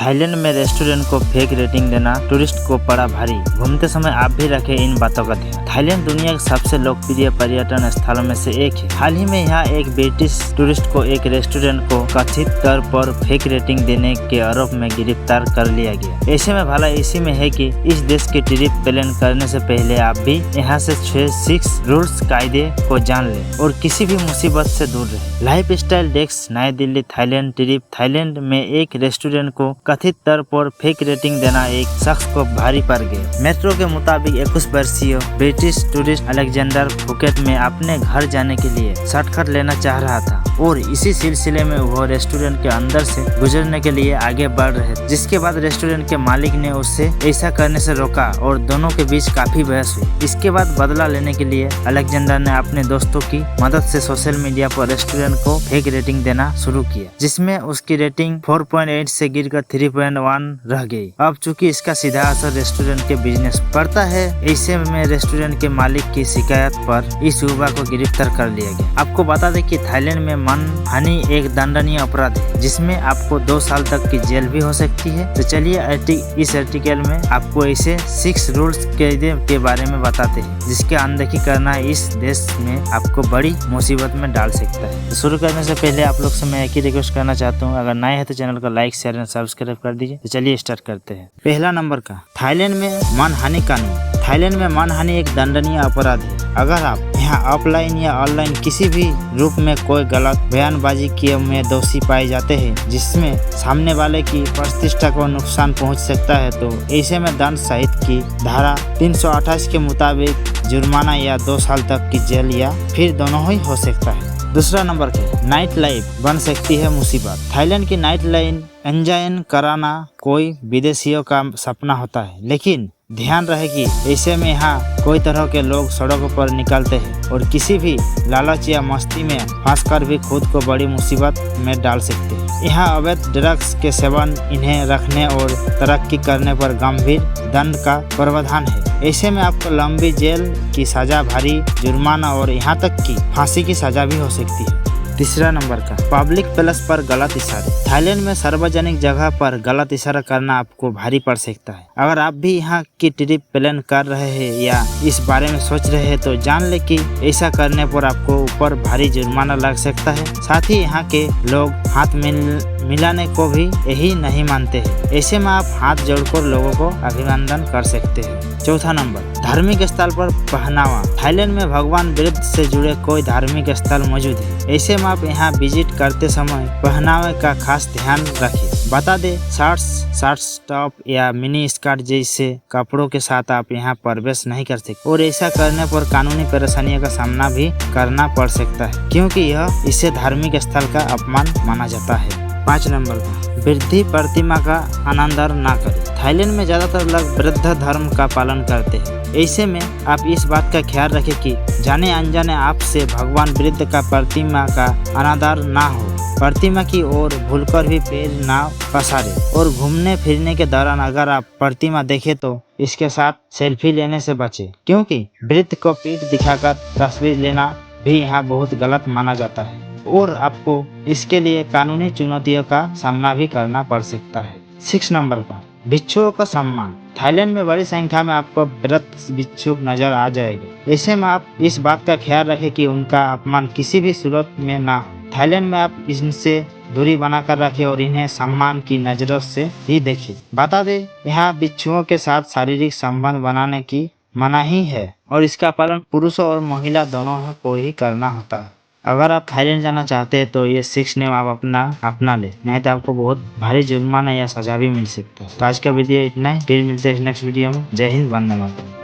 Thailand में restaurant को fake rating देना टूरिस्ट को पड़ा भारी। घूमते समय आप भी रखें इन बातों का ध्यान। थाईलैंड दुनिया के सबसे लोकप्रिय पर्यटन स्थलों में से एक है। हाल ही में यहाँ एक ब्रिटिश टूरिस्ट को एक रेस्टोरेंट को कथित तौर पर फेक रेटिंग देने के आरोप में गिरफ्तार कर लिया गया। ऐसे में भला इसी में है कि इस देश की ट्रिप प्लान करने से पहले आप भी यहाँ से 6 रूल्स कायदे को जान लें और किसी भी मुसीबत से दूर रहें। लाइफ स्टाइल डेस्क, नई दिल्ली थाईलैंड ट्रिप। थाईलैंड में एक रेस्टोरेंट को कथित तौर पर फेक रेटिंग देना एक शख्स को भारी पड़ गया। मेट्रो के मुताबिक 21 वर्षीय ब्रिटिश टूरिस्ट अलेक्जेंडर फुकेट में अपने घर जाने के लिए शॉर्टकट लेना चाह रहा था और इसी सिलसिले में वो रेस्टोरेंट के अंदर से गुजरने के लिए आगे बढ़ रहे थे, जिसके बाद रेस्टोरेंट के मालिक ने उससे ऐसा करने से रोका और दोनों के बीच काफी बहस हुई। इसके बाद बदला लेने के लिए अलेक्जेंडर ने अपने दोस्तों की मदद से सोशल मीडिया पर रेस्टोरेंट को फेक रेटिंग देना शुरू किया, जिसमें उसकी रेटिंग 4.8 से गिरकर 3.1 रह गई। अब चूंकि इसका सीधा असर रेस्टोरेंट के बिजनेस पड़ता है, ऐसे में रेस्टोरेंट के मालिक की शिकायत पर इस युवा को गिरफ्तार कर लिया गया। आपको बता दें कि थाईलैंड में मानहानि एक दंडनीय अपराध है, जिसमें आपको 2 साल तक की जेल भी हो सकती है। तो चलिए इस आर्टिकल में आपको ऐसे 6 रूल्स के बारे में बताते हैं, जिसके अनदेखी करना इस देश में आपको बड़ी मुसीबत में डाल सकता है। तो शुरू करने से पहले आप लोग से मैं एक ही रिक्वेस्ट करना चाहता हूँ, अगर नए हैं तो चैनल को लाइक, शेयर एंड सब्सक्राइब कर दीजिए। तो चलिए स्टार्ट करते हैं। पहला नंबर का थाईलैंड में मानहानि कानून। थाईलैंड में मानहानि एक दंडनीय अपराध है। अगर आप यहाँ ऑफलाइन या ऑनलाइन किसी भी रूप में कोई गलत बयानबाजी किए में दोषी पाए जाते हैं, जिसमें सामने वाले की प्रतिष्ठा को नुकसान पहुँच सकता है, तो ऐसे में दंड सहित की धारा 328 के मुताबिक जुर्माना या 2 साल तक की जेल या फिर दोनों ही हो सकता है। दूसरा नंबर के नाइट लाइफ बन सकती है मुसीबत। थाईलैंड की नाइट लाइफ एंजॉय कराना कोई विदेशियों का सपना होता है, लेकिन ध्यान रहे कि ऐसे में यहाँ कोई तरह के लोग सड़कों पर निकलते हैं और किसी भी लालच या मस्ती में फंसकर भी खुद को बड़ी मुसीबत में डाल सकते हैं। यहाँ अवैध ड्रग्स के सेवन, इन्हें रखने और तरक्की करने पर गंभीर दंड का प्रावधान है। ऐसे में आपको लंबी जेल की सजा, भारी जुर्माना और यहाँ तक कि फांसी की सजा भी हो सकती है। तीसरा नंबर का पब्लिक प्लेस पर गलत इशारे। थाईलैंड में सार्वजनिक जगह पर गलत इशारा करना आपको भारी पड़ सकता है। अगर आप भी यहाँ की ट्रिप प्लान कर रहे हैं या इस बारे में सोच रहे हैं, तो जान ले कि ऐसा करने पर आपको ऊपर भारी जुर्माना लग सकता है। साथ ही यहाँ के लोग हाथ मिलाने को भी यही नहीं मानते हैं। ऐसे में आप हाथ जोड़कर लोगों को अभिनंदन कर सकते हैं। चौथा नंबर धार्मिक स्थल पर पहनावा। थाईलैंड में भगवान बुद्ध से जुड़े कोई धार्मिक स्थल मौजूद है। ऐसे में आप यहाँ विजिट करते समय पहनावे का खास ध्यान रखिए। बता दे, शर्ट्स टॉप या मिनी स्कर्ट जैसे कपड़ों के साथ आप यहाँ प्रवेश नहीं कर सकते और ऐसा करने पर कानूनी परेशानियों का सामना भी करना पड़ सकता है, क्योंकि यह इसे धार्मिक स्थल का अपमान माना जाता है। 5 नंबर का वृद्धि प्रतिमा का अनादर ना करें। थाईलैंड में ज्यादातर लोग बुद्ध धर्म का पालन करते हैं। ऐसे में आप इस बात का ख्याल रखें कि जाने अनजाने आपसे भगवान बुद्ध का प्रतिमा का अनादर ना हो। प्रतिमा की ओर भूलकर भी पैर ना पसारे और घूमने फिरने के दौरान अगर आप प्रतिमा देखें तो इसके साथ सेल्फी लेने से बचें, क्योंकि बुद्ध को पीठ दिखाकर तस्वीर लेना भी यहाँ बहुत गलत माना जाता है और आपको इसके लिए कानूनी चुनौतियों का सामना भी करना पड़ सकता है। 6 नंबर पर भिक्षुओं का सम्मान। थाईलैंड में बड़ी संख्या में आपको वृद्ध भिक्षुक नजर आ जाएंगे। ऐसे में आप इस बात का ख्याल रखें कि उनका अपमान किसी भी सूरत में ना हो। थाईलैंड में आप इनसे दूरी बनाकर रखें और इन्हें सम्मान की नजरों से ही देखें। बता दें, यहाँ भिक्षुओं के साथ शारीरिक संबंध बनाने की मनाही है और इसका पालन पुरुषों और महिला दोनों को ही करना होता है। अगर आप थाईलैंड जाना चाहते हैं तो ये 6 नियम आप अपना ले, नहीं तो आपको बहुत भारी जुर्माना या सजा भी मिल सकता है। तो आज का वीडियो इतना ही, फिर मिलते हैं नेक्स्ट वीडियो में। जय हिंद, वंदे मातरम।